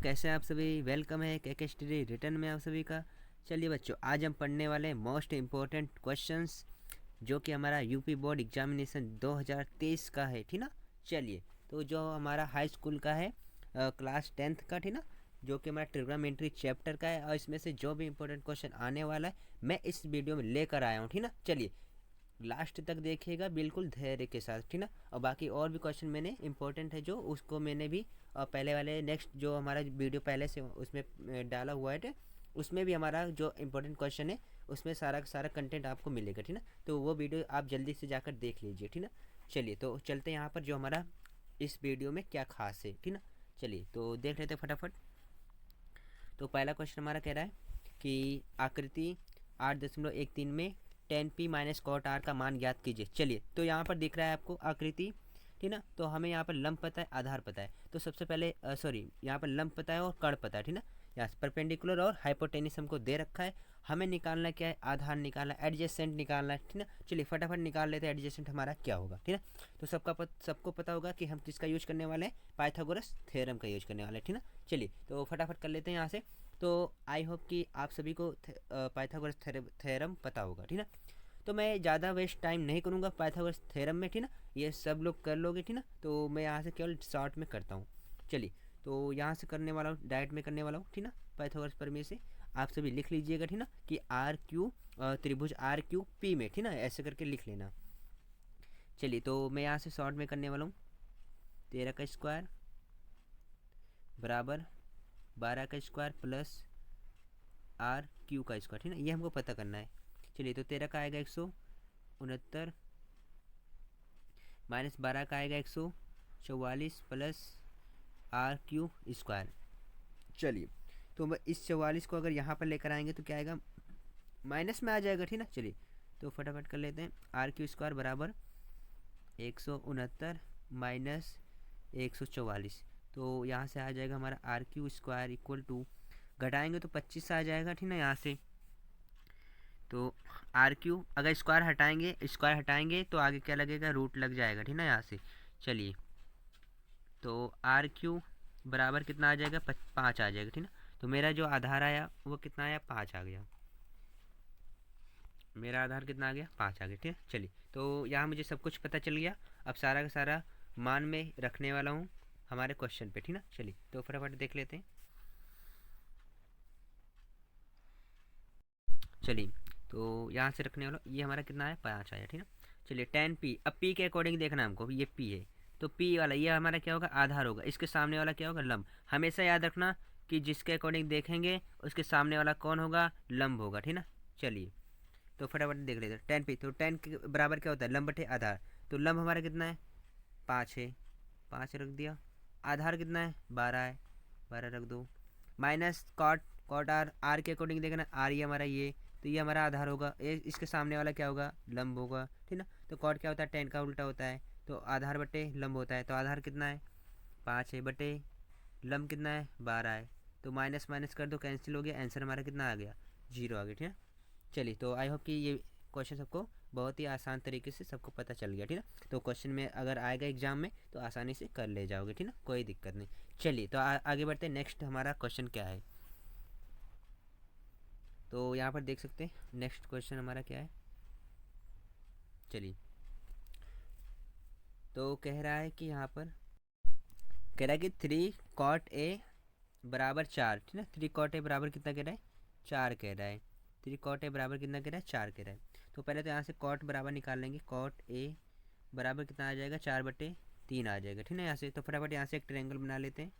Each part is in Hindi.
कैसे हैं आप सभी। वेलकम है के स्टडी रिटर्न में आप सभी का। चलिए बच्चों, आज हम पढ़ने वाले हैं मोस्ट इम्पोर्टेंट क्वेश्चंस जो कि हमारा यूपी बोर्ड एग्जामिनेशन 2023 का है, ठीक ना। चलिए, तो जो हमारा हाई स्कूल का है, क्लास 10th का, ठीक ना, जो कि हमारा ट्रिग्नोमेट्री चैप्टर का है, और इसमें से जो भी इम्पोर्टेंट क्वेश्चन आने वाला है मैं इस वीडियो में लेकर आया हूँ, ठीक ना। चलिए, लास्ट तक देखिएगा बिल्कुल धैर्य के साथ, ठीक ना। और बाकी और भी क्वेश्चन मैंने इंपॉर्टेंट है जो उसको मैंने भी पहले वाले नेक्स्ट जो हमारा वीडियो पहले से उसमें डाला हुआ है, उसमें भी हमारा जो इम्पोर्टेंट क्वेश्चन है उसमें सारा का सारा कंटेंट आपको मिलेगा, ठीक ना। तो वो वीडियो आप जल्दी से जाकर देख लीजिए, ठीक ना। चलिए, तो चलते हैं यहाँ पर जो हमारा इस वीडियो में क्या खास है, ठीक ना। चलिए, तो देख लेते हैं फटाफट। तो पहला क्वेश्चन हमारा कह रहा है कि आकृति 8.13 में 10p माइनस कॉट आर का मान ज्ञात कीजिए। चलिए, तो यहाँ पर दिख रहा है आपको आकृति, ठीक ना। तो हमें यहाँ पर लंब पता है, आधार पता है। तो सबसे पहले सॉरी, यहाँ पर लंब पता है और कर्ण पता है, ठीक ना। यहाँ परपेंडिकुलर और हाइपोटेनिस हमको दे रखा है। हमें निकालना क्या है, आधार निकालना है, एडजेसेंट निकालना है, ठीक ना। चलिए फटाफट निकाल लेते हैं एडजेसेंट हमारा क्या होगा, ठीक ना। तो सबको पता होगा कि हम किसका यूज करने वाले हैं, पाइथागोरस थ्योरम का यूज करने वाले हैं, ठीक ना। चलिए, तो फटाफट कर लेते हैं यहाँ से। तो आई होप कि आप सभी को पाइथागोरस थ्योरम पता होगा, ठीक ना। तो मैं ज़्यादा वेस्ट टाइम नहीं करूँगा पाइथागोरस थ्योरम में, ठीक ना। ये सब लोग कर लोगे, ठीक ना। तो मैं यहाँ से केवल शॉर्ट में करता हूँ। चलिए, तो यहाँ से करने वाला हूँ, डायरेक्ट में करने वाला हूँ, ठीक ना। पाइथागोरस प्रमेय से आप सभी लिख लीजिएगा, ठीक ना, कि आर क्यू त्रिभुज आर क्यू पी में, ठीक ना, ऐसे करके लिख लेना। चलिए, तो मैं यहाँ से शॉर्ट में करने वाला हूँ। 13 का स्क्वायर बराबर 12 का स्क्वायर प्लस आर क्यू का स्क्वायर, ठीक ना, ये हमको पता करना है। चलिए, तो 13 का आएगा 169 माइनस 12 का आएगा 144 प्लस आर क्यू स्क्वायर। चलिए, तो मैं इस 44 को अगर यहाँ पर लेकर आएंगे तो क्या आएगा, माइनस में आ जाएगा, ठीक ना। चलिए, तो फटाफट कर लेते हैं। आर क्यू स्क्वायर बराबर 169 माइनस 144। तो यहाँ से आ जाएगा हमारा R Q square equal to, घटाएंगे तो 25 आ जाएगा, ठीक ना, यहाँ से। तो आर क्यू अगर स्क्वायर हटाएंगे तो आगे क्या लगेगा, रूट लग जाएगा, ठीक ना, यहाँ से। चलिए, तो आर क्यू बराबर कितना आ जाएगा, 5 आ जाएगा, ठीक ना। तो मेरा जो आधार आया वो कितना आया, 5 आ गया। मेरा आधार कितना आ गया, 5 आ गया, ठीक है। चलिए, तो यहाँ मुझे सब कुछ पता चल गया। अब सारा का सारा मान में रखने वाला हूँ हमारे क्वेश्चन पे, ठीक ना। चलिए, तो फटाफट देख लेते हैं। चलिए, तो यहाँ से रखने वाला ये हमारा कितना है, 5 आया, ठीक है। चलिए, 10p, अब p के अकॉर्डिंग देखना है हमको, ये p है। तो p वाला ये हमारा क्या होगा, आधार होगा। इसके सामने वाला क्या होगा, लंब। हमेशा याद रखना कि जिसके अकॉर्डिंग देखेंगे उसके सामने वाला कौन होगा, लंब होगा, ठीक ना। चलिए, तो फटाफट देख लेते हैं। 10p, तो 10 के बराबर क्या होता है, लंब बटे आधार। तो लंब हमारा कितना है, 5 है, 5 रख दिया। आधार कितना है, 12 है, 12 रख दो। Minus cot, cot R, R के अकॉर्डिंग देखना, आर ये हमारा ये, तो ये हमारा आधार होगा। ये इसके सामने वाला क्या होगा, लंब होगा, ठीक ना। तो कॉट क्या होता है, 10 का उल्टा होता है, तो आधार बटे लंब होता है। तो आधार कितना है, 5 है, बटे लंब कितना है, 12 है। तो माइनस माइनस कर दो, कैंसिल हो गया, आंसर हमारा कितना आ गया, 0 आ गया, ठीक है। चलिए, तो आई होप कि ये क्वेश्चन सबको बहुत ही आसान तरीके से सबको पता चल गया, ठीक ना। तो क्वेश्चन में अगर आएगा एग्जाम में तो आसानी से कर ले जाओगे, ठीक ना, कोई दिक्कत नहीं। चलिए, तो आगे बढ़ते हैं। नेक्स्ट हमारा क्वेश्चन क्या है, तो यहाँ पर देख सकते हैं नेक्स्ट क्वेश्चन हमारा क्या है। चलिए, तो कह रहा है कि यहाँ पर कह रहा है कि 3 cot a बराबर 4, ठीक ना। 3 cot a बराबर कितना कह रहा है, 4 कह रहा है। 3 cot a बराबर कितना कह रहा है, 4 कह रहा है। तो पहले तो यहाँ से कॉट बराबर निकाल लेंगे। कॉट ए बराबर कितना आ जाएगा, 4/3 आ जाएगा, ठीक है। यहाँ से तो फटाफट यहाँ से एक ट्रायंगल बना लेते हैं।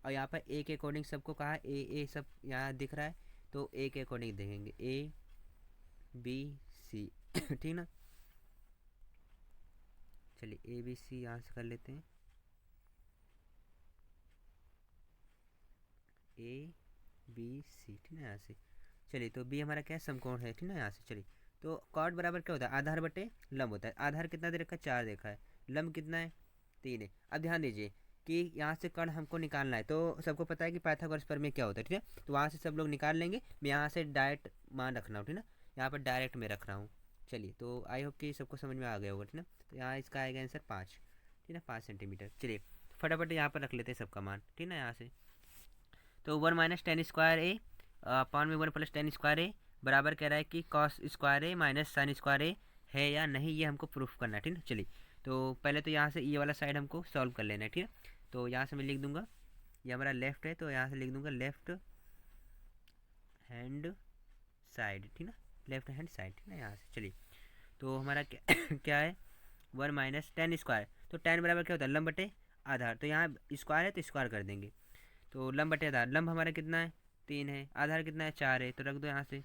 और यहाँ पर ए के अकॉर्डिंग सबको कहा, ए सब यहाँ दिख रहा है, तो ए के अकॉर्डिंग देखेंगे, ए बी सी ठीक ना। चलिए, ए बी सी यहाँ से कर लेते हैं, ए बी सी, ठीक है, यहाँ से। चलिए, तो बी हमारा क्या है, समकोण है, ठीक है, यहाँ से। चलिए, तो कॉट बराबर क्या होता है, आधार बटे लंब होता है। आधार कितना दे रखा है, 4 देखा है। लंब कितना है, 3 है। अब ध्यान दीजिए कि यहाँ से कर्ण हमको निकालना है, तो सबको पता है कि पाइथागोरस प्रमेय क्या होता है, ठीक है। तो वहाँ से सब लोग निकाल लेंगे। मैं यहाँ से डायरेक्ट मान रख रहा हूँ, ठीक है ना, यहाँ पर डायरेक्ट में रख रहा हूँ। चलिए, तो आई होप कि सबको समझ में आ गया होगा, ठीक है। तो यहाँ इसका आएगा आंसर 5, ठीक है, 5 सेंटीमीटर। चलिए, फटाफट यहाँ पर रख लेते हैं सबका मान, ठीक है ना, यहाँ से। तो 1 - 10² A अपॉन में 1 + 10² A बराबर कह रहा है कि cos² A minus sin² A है या नहीं, ये हमको प्रूफ करना है, ठीक है। चलिए तो पहले तो यहाँ से ये वाला साइड हमको सॉल्व कर लेना है, ठीक है। तो यहाँ से मैं लिख दूंगा, ये हमारा लेफ्ट है तो यहाँ से लिख दूंगा लेफ्ट हैंड साइड, ठीक है, लेफ्ट हैंड साइड, ठीक है। यहाँ से चलिए तो हमारा क्या क्या है 1 - 10²। तो 10 बराबर क्या होता है लंब बटे आधार, तो यहाँ स्क्वायर है तो स्क्वायर कर देंगे। तो लंब बटे आधार, लंब हमारा कितना है 3 है, आधार कितना है 4 है, तो रख दो यहाँ से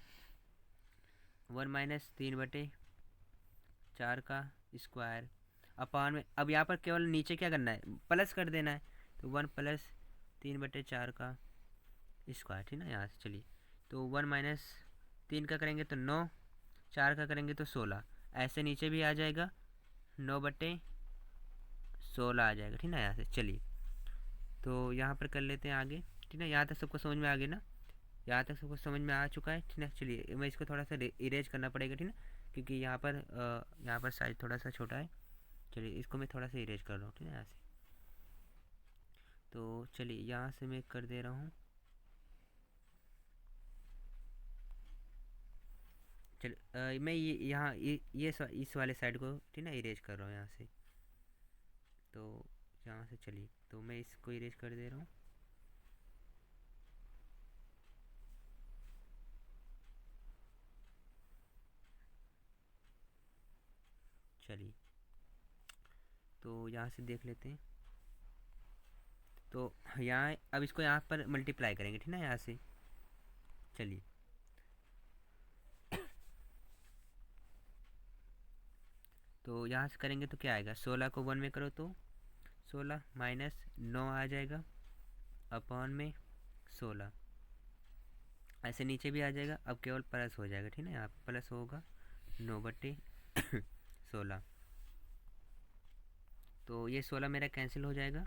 1 - 3/4 का स्क्वायर अपान में। अब यहाँ पर केवल नीचे क्या करना है प्लस कर देना है, तो 1 + 3/4 का स्क्वायर, ठीक है। यहाँ से चलिए तो 1 - 3 का करेंगे तो 9, 4 का करेंगे तो 16, ऐसे नीचे भी आ जाएगा 9/16 आ जाएगा, ठीक है। यहाँ से चलिए तो यहाँ पर कर लेते हैं आगे, ठीक है। यहाँ तक सबको समझ में आ गया ना, यहाँ तक सबको समझ में आ चुका है, ठीक है। चलिए मैं इसको थोड़ा सा इरेज करना पड़ेगा, ठीक है, क्योंकि यहाँ पर साइज थोड़ा सा छोटा है। चलिए इसको मैं थोड़ा सा इरेज कर रहा हूँ, ठीक है, यहाँ से। तो चलिए यहाँ से मैं कर दे रहा हूँ, चलिए मैं ये यहाँ इस वाले साइड को, ठीक है, इरेज कर रहा हूँ यहाँ से। तो यहाँ से चलिए तो मैं इसको इरेज कर दे रहा हूँ। चलिए तो यहाँ से देख लेते हैं, तो यहाँ अब इसको यहाँ पर मल्टीप्लाई करेंगे, ठीक है, यहाँ से। चलिए तो यहाँ से करेंगे तो क्या आएगा 16 को 1 में करो तो 16 माइनस 9 आ जाएगा अपॉन में 16, ऐसे नीचे भी आ जाएगा, अब केवल प्लस हो जाएगा, ठीक है। यहाँ प्लस होगा 9/16, तो ये 16 मेरा कैंसिल हो जाएगा,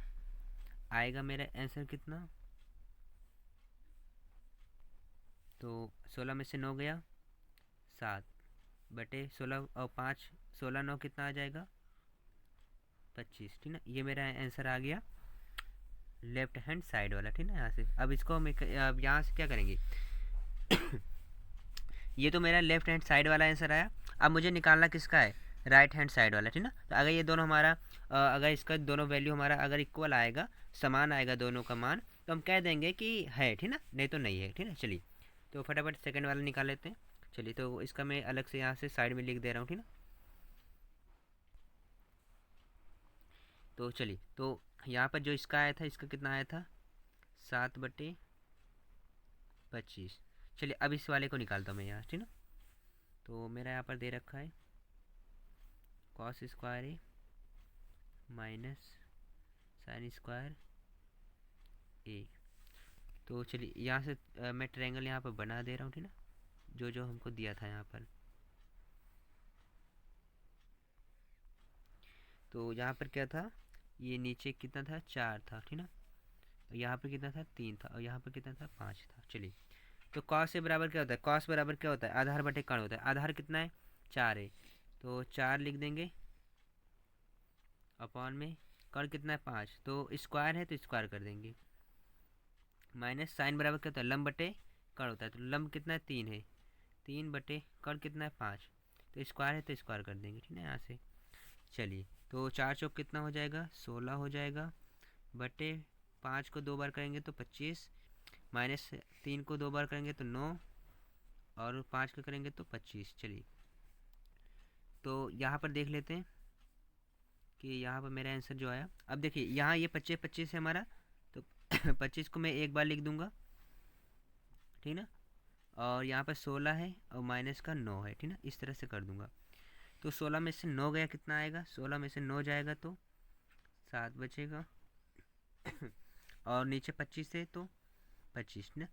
आएगा मेरा आंसर कितना, तो 16 में से 9 गया 7/16 और 5, 16 9 कितना आ जाएगा 25, ठीक है। ये मेरा आंसर आ गया लेफ्ट हैंड साइड वाला, ठीक है। यहाँ से अब इसको हम अब यहाँ से क्या करेंगे ये तो मेरा लेफ्ट हैंड साइड वाला आंसर आया, अब मुझे निकालना किसका है राइट हैंड साइड वाला, ठीक है। तो अगर ये दोनों हमारा अगर इसका दोनों वैल्यू हमारा अगर इक्वल आएगा, समान आएगा दोनों का मान, तो हम कह देंगे कि है, ठीक है, नहीं तो नहीं है, ठीक है। चलिए तो फटाफट सेकंड वाला निकाल लेते हैं। चलिए तो इसका मैं अलग से यहाँ से साइड में लिख दे रहा हूँ, ठीक है। तो चलिए तो यहाँ पर जो इसका आया था, इसका कितना आया था 7/25। चलिए अब इस वाले को निकालता हूँ मैं यहाँ, ठीक है। तो मेरा यहाँ पर दे रखा है cos² A minus sin² A। तो चलिए यहाँ से मैं ट्रायंगल यहाँ पर बना दे रहा हूँ, ठीक है, जो जो हमको दिया था यहाँ पर। तो यहाँ पर क्या था, ये नीचे कितना था 4 था, ठीक है, यहाँ पर कितना था 3 था, और यहाँ पर कितना था 5 था। चलिए तो cos से बराबर क्या होता है, cos बराबर क्या होता है आधार बटे कर्ण होता है, आधार कितना है 4 है, तो 4 लिख देंगे अपॉन में कर्ण कितना है 5, तो स्क्वायर है तो स्क्वायर कर देंगे, माइनस साइन बराबर क्या होता है लंब बटे कर्ण होता है, तो लंब कितना है 3 है, 3/कर्ण कितना है 5, तो स्क्वायर है तो स्क्वायर कर देंगे, ठीक है, यहाँ से। चलिए तो 4 चौक कितना हो जाएगा 16 हो जाएगा, बटे 5 को 2 बार करेंगे तो 25, माइनस 3 को 2 बार करेंगे तो 9, और 5 का करेंगे तो 25। चलिए तो यहाँ पर देख लेते हैं कि यहाँ पर मेरा आंसर जो आया, अब देखिए यहाँ ये 25 है हमारा, तो 25 को मैं एक बार लिख दूंगा, ठीक है, और यहाँ पर 16 है और माइनस का 9 है, ठीक है, इस तरह से कर दूंगा। तो 16 में से 9 गया कितना आएगा, 16 में से 9 जाएगा तो 7 बचेगा और नीचे 25 है तो 25 ना।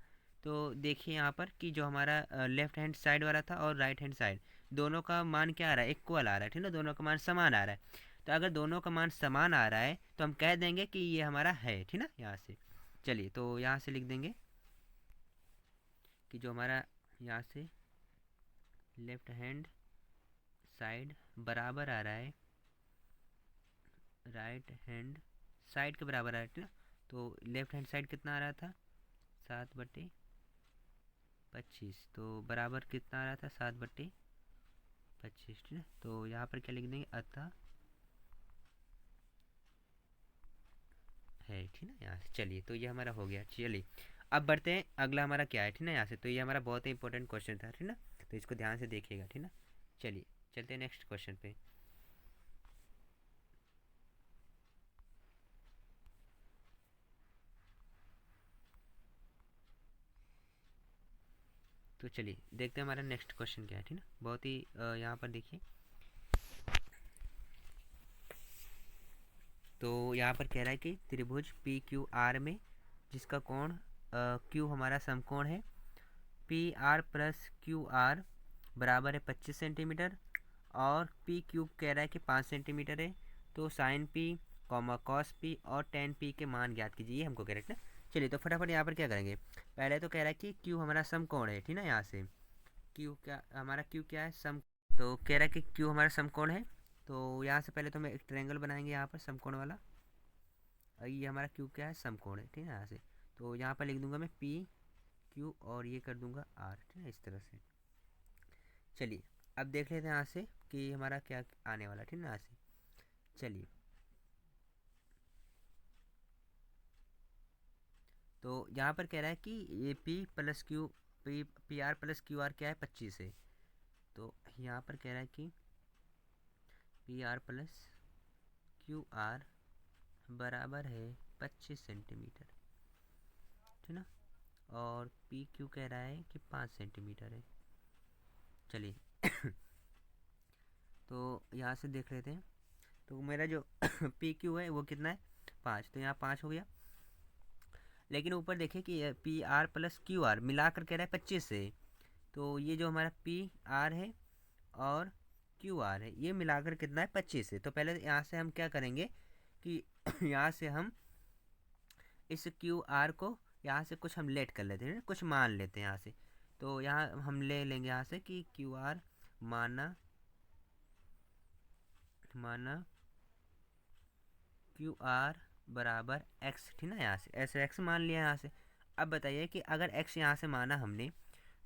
तो देखिए यहाँ पर कि जो हमारा लेफ्ट हैंड साइड वाला था और राइट हैंड साइड दोनों का मान क्या आ रहा है इक्वल आ रहा है, ठीक है, दोनों का मान समान आ रहा है। तो अगर दोनों का मान समान आ रहा है तो हम कह देंगे कि ये हमारा है, ठीक है, यहाँ से। चलिए तो यहाँ से लिख देंगे कि जो हमारा यहाँ से लेफ्ट हैंड साइड बराबर आ रहा है राइट हैंड साइड के बराबर आ रहा है, ठीक है। तो लेफ्ट हैंड साइड कितना आ रहा था 7/25, तो बराबर कितना आ रहा था 7/25, ठीक है। तो यहाँ पर क्या लिख देंगे, अतः है, ठीक है ना, यहाँ से। चलिए, तो ये हमारा हो गया। चलिए अब बढ़ते हैं, अगला हमारा क्या है, ठीक है ना, यहाँ से। तो ये हमारा बहुत ही इंपॉर्टेंट क्वेश्चन था, ठीक है ना, तो इसको ध्यान से देखिएगा, ठीक है ना। चलिए चलते हैं नेक्स्ट क्वेश्चन पे। तो चलिए देखते हैं हमारा नेक्स्ट क्वेश्चन क्या है, ठीक है ना। बहुत ही यहाँ पर देखिए, तो यहाँ पर कह रहा है कि त्रिभुज पी क्यू आर में जिसका कोण क्यू हमारा समकोण है, P R plus Q R बराबर है 25 सेंटीमीटर, और पी क्यूब कह रहा है कि 5 सेंटीमीटर है। तो sine P comma cos P और टेन पी के मान ज्ञात कीजिए, ये हमको करेक्ट ना। चलिए तो फटाफट यहाँ पर क्या करेंगे, पहले तो कह रहा है कि क्यू हमारा समकोण है, ठीक ना, यहाँ से क्यू क्या हमारा, क्यू क्या है, सम। तो कह रहा है कि क्यू हमारा समकोण है, तो यहाँ से पहले तो हम एक ट्रायंगल बनाएंगे यहाँ पर समकोण वाला। ये हमारा क्यू क्या है, समकोण है, ठीक है, यहाँ से। तो यहाँ पर लिख दूंगा मैं पी क्यू और ये कर दूंगा आर, ठीक है, इस तरह से। चलिए अब देख लेते हैं यहाँ से कि हमारा क्या आने वाला, ठीक है ना, यहाँ से। चलिए तो यहाँ पर कह रहा है कि ये P R plus Q R क्या है, 25 है। तो यहाँ पर कह रहा है कि P R plus Q R बराबर है 25 सेंटीमीटर, ठीक ना, और पी क्यू कह रहा है कि 5 सेंटीमीटर है। चलिए तो यहाँ से देख लेते हैं, तो मेरा जो पी क्यू है वो कितना है, 5, तो यहाँ 5 हो गया। लेकिन ऊपर देखें कि P R plus Q R मिलाकर कह रहा है 25 से, तो ये जो हमारा पी आर है और क्यू आर है ये मिलाकर कितना है, 25 है। तो पहले यहाँ से हम क्या करेंगे कि यहाँ से हम इस क्यू आर को यहाँ से कुछ हम लेट कर लेते हैं, कुछ मान लेते हैं यहाँ से। तो यहाँ हम ले लेंगे यहाँ से कि क्यू आर माना माना क्यू आर बराबर एक्स, ठीक ना, यहाँ से ऐसे एक्स मान लिया यहाँ से। अब बताइए कि अगर एक्स यहाँ से माना हमने,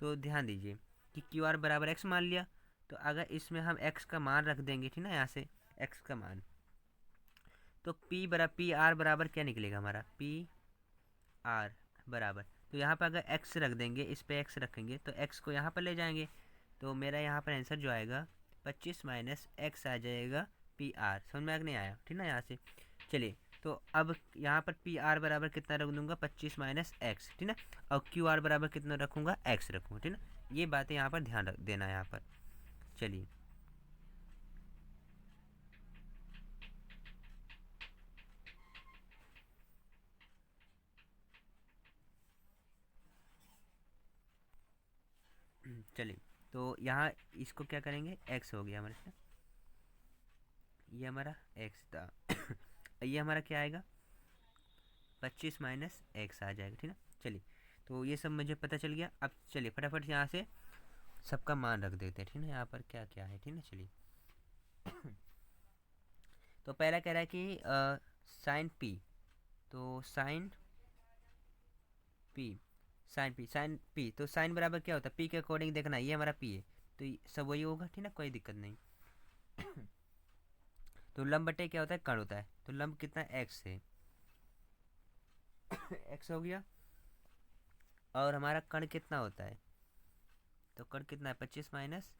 तो ध्यान दीजिए कि क्यू आर बराबर एक्स मान लिया, तो अगर इसमें हम एक्स का मान रख देंगे, ठीक ना, यहाँ से एक्स का मान, तो पी आर बराबर क्या निकलेगा हमारा, पी आर बराबर, तो यहाँ पर अगर एक्स रख देंगे, इस पर एक्स रखेंगे तो एक्स को यहाँ पर ले जाएंगे, तो मेरा यहाँ पर आंसर जो आएगा 25 माइनस एक्स आ जाएगा पी आर। समझ में आ नहीं आया, ठीक ना, यहाँ से। चलिए तो अब यहाँ पर पी आर बराबर कितना रख दूंगा, 25 माइनस एक्स, ठीक ना, और क्यू आर बराबर कितना रखूँगा, एक्स रखूँगा, ठीक ना। ये बातें यहाँ पर ध्यान रख देना है यहाँ पर। चलिए चलिए तो यहाँ इसको क्या करेंगे, एक्स हो गया हमारे से, ये हमारा एक्स था ये हमारा क्या आएगा, 25 माइनस एक्स आ जाएगा, ठीक है। चलिए तो ये सब मुझे पता चल गया। अब चलिए फटाफट यहाँ से सबका मान रख देते हैं, ठीक है, यहाँ पर क्या क्या है, ठीक है। चलिए तो पहला कह रहा है कि साइन पी, तो साइन पी तो साइन बराबर क्या होता है, पी के अकॉर्डिंग देखना, ये हमारा पी है, तो सब वही होगा, ठीक ना, कोई दिक्कत नहीं। तो लंब बटे क्या होता है, कण होता है, तो लंब कितना एक्स है एक्स हो गया, और हमारा कण कितना होता है, तो कण कितना है, 25 माइनस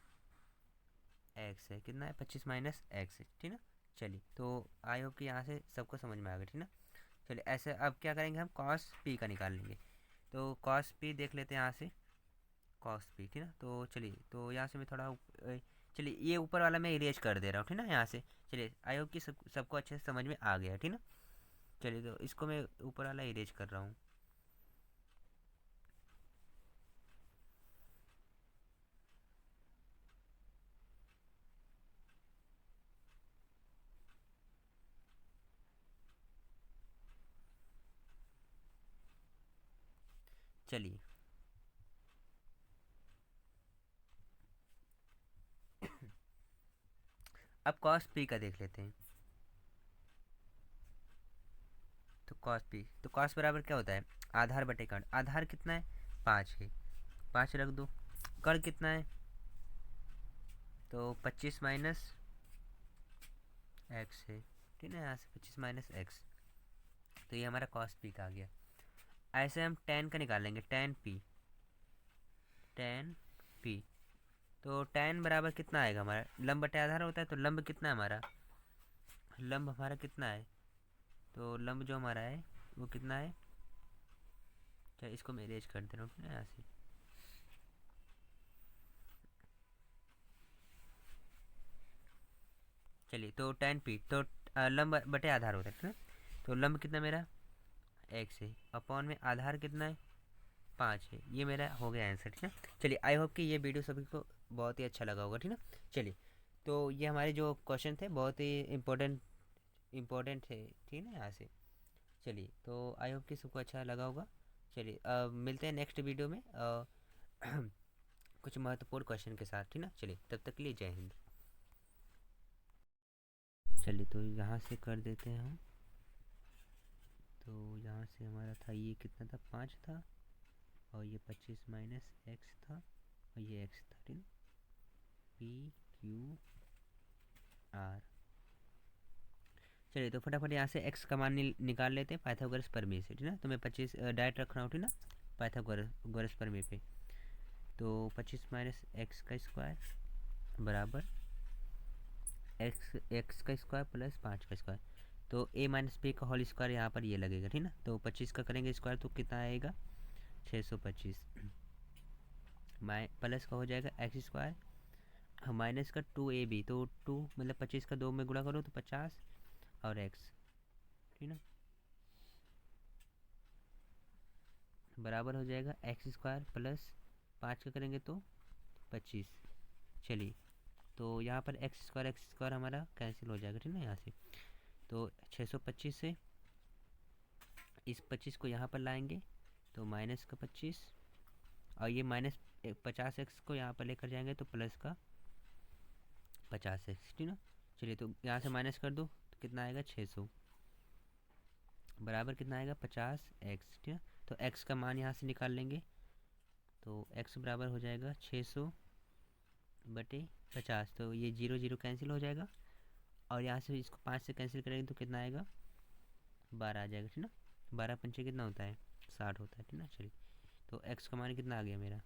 एक्स है, कितना है, 25 माइनस एक्स है, ठीक ना। चलिए तो आई होप कि यहाँ से सबको समझ में आ गया, ठीक ना। चलिए ऐसे अब क्या करेंगे, हम कॉस पी का निकाल लेंगे, तो कॉस पी देख लेते हैं यहाँ से, कॉस पी, ठीक ना। तो चलिए तो यहाँ से मैं थोड़ा चलिए ये ऊपर वाला मैं इरेज कर दे रहा हूँ, ठीक ना, यहाँ से। चलिए आई होप कि सबको अच्छे से समझ में आ गया, ठीक ना। चलिए तो इसको मैं ऊपर वाला इरेज कर रहा हूँ। चलिए अब कॉस पी का देख लेते हैं, तो कॉस पी। तो कॉस बराबर क्या होता है, आधार बटे कर्ण। आधार कितना है, 5 है, 5 रख दो। कर्ण कितना है, तो 25 माइनस एक्स है, ठीक है, यहाँ से 25 माइनस एक्स, तो ये हमारा कॉस पी का आ गया। ऐसे हम टेन का निकालेंगे, टेन पी, टेन पी। तो टेन बराबर कितना आएगा हमारा, लंब बटे आधार होता है, तो लंब कितना है हमारा, लंब हमारा कितना है, तो लंब जो हमारा है वो कितना है, क्या इसको मैं इरेज कर दे रहा हूँ यहाँ से। चलिए, तो टेन पी, तो लंब बटे आधार होता है, ठीक है। तो लंब कितना मेरा एक्स है, अपॉन में आधार कितना है 5 है, ये मेरा हो गया आंसर, ठीक है। चलिए, आई होप कि ये वीडियो सभी को बहुत ही अच्छा लगा होगा, ठीक है। चलिए, तो ये हमारे जो क्वेश्चन थे बहुत ही इम्पोर्टेंट थे, ठीक है ना, यहाँ से। चलिए, तो आई होप कि सबको अच्छा लगा होगा। चलिए, मिलते हैं नेक्स्ट वीडियो में कुछ महत्वपूर्ण क्वेश्चन के साथ, ठीक ना। चलिए, तब तक के लिए जय हिंद। चलिए, तो यहाँ से कर देते हैं हम। तो यहाँ से हमारा था, ये कितना था, 5 था, और ये 25 माइनस एक्स था, और ये एक्स था, ठीक है, पी क्यू आर। चलिए, तो फटाफट यहाँ से एक्स का मान निकाल लेते हैं पाइथागोरस प्रमेय से, ठीक है। तो मैं 25 डायरेक्ट रख रहा हूँ, ठीक ना, पाइथागोरस प्रमेय पे। तो 25 माइनस एक्स का स्क्वायर बराबर एक्स का स्क्वायर प्लस 5 का स्क्वायर। तो ए माइनस बी का होल स्क्वायर यहाँ पर ये लगेगा, ठीक ना। तो 25 का करेंगे स्क्वायर तो कितना आएगा, 625, प्लस का हो जाएगा एक्स स्क्वायर, माइनस का 2ab, तो 2 मतलब 25 का 2 में गुणा करो तो 50, और एक्स, ठीक ना, बराबर हो जाएगा एक्स स्क्वायर प्लस 5 का करेंगे तो 25। चलिए, तो यहाँ पर एक्स स्क्वायर हमारा कैंसिल हो जाएगा, ठीक ना, यहाँ से। तो 625 से इस 25 को यहाँ पर लाएंगे तो माइनस का 25, और ये माइनस 50x को यहाँ पर लेकर जाएंगे तो प्लस का 50x, ठीक ना। चलिए, तो यहाँ से माइनस कर दो तो कितना आएगा, 600 बराबर कितना आएगा, 50x, ठीक है। तो x का मान यहाँ से निकाल लेंगे, तो x बराबर हो जाएगा 600 बटे 50, तो ये 0 0 कैंसिल हो जाएगा, और यहाँ से इसको 5 से कैंसिल करेंगे तो कितना आएगा, 12 आ जाएगा, ठीक ना। 12 पंचे कितना होता है, 60 होता है, ठीक ना। चलिए, तो x का मान कितना आ गया मेरा,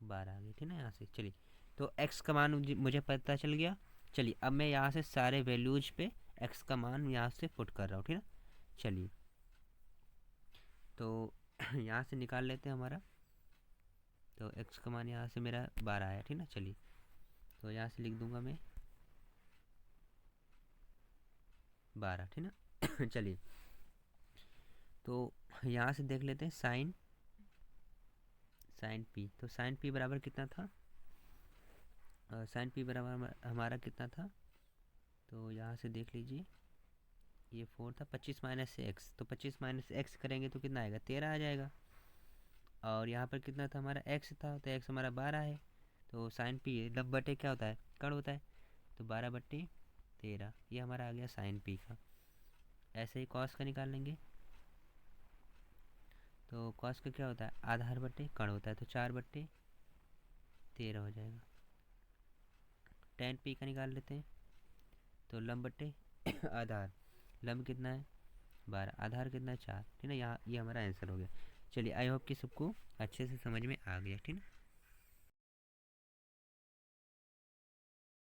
12 आ गया, ठीक ना, यहाँ से। चलिए, तो x का मान मुझे पता चल गया। चलिए, अब मैं यहाँ से सारे वैल्यूज पे x का मान यहाँ से पुट कर रहा हूँ, ठीक ना। चलिए, तो यहाँ से निकाल लेते हैं हमारा, तो x का मान यहाँ से मेरा 12 आया, ठीक ना। चलिए, तो यहाँ से लिख दूंगा मैं 12, ठीक ना। चलिए, तो यहाँ से देख लेते हैं साइन पी। तो साइन पी बराबर कितना था, साइन पी बराबर हमारा कितना था, तो यहाँ से देख लीजिए, ये 4 था, 25 माइनस एक्स, तो 25 माइनस एक्स करेंगे तो कितना आएगा, 13 आ जाएगा। और यहाँ पर कितना था हमारा, एक्स था, तो एक्स हमारा 12 है। तो साइन पी लब बटे क्या होता है, कर्ण होता है, तो 12 बटे 13, ये हमारा आ गया साइन पी का। ऐसे ही कॉस का निकाल लेंगे, तो कॉस का क्या होता है, आधार बटे कर्ण होता है, तो 4 बटे 13 हो जाएगा। टेन पी का निकाल लेते हैं, तो लंब बटे आधार, लंब कितना है 12, आधार कितना है 4, ठीक है। यहाँ ये हमारा आंसर हो गया। चलिए, आई होप कि सबको अच्छे से समझ में आ गया, ठीक है।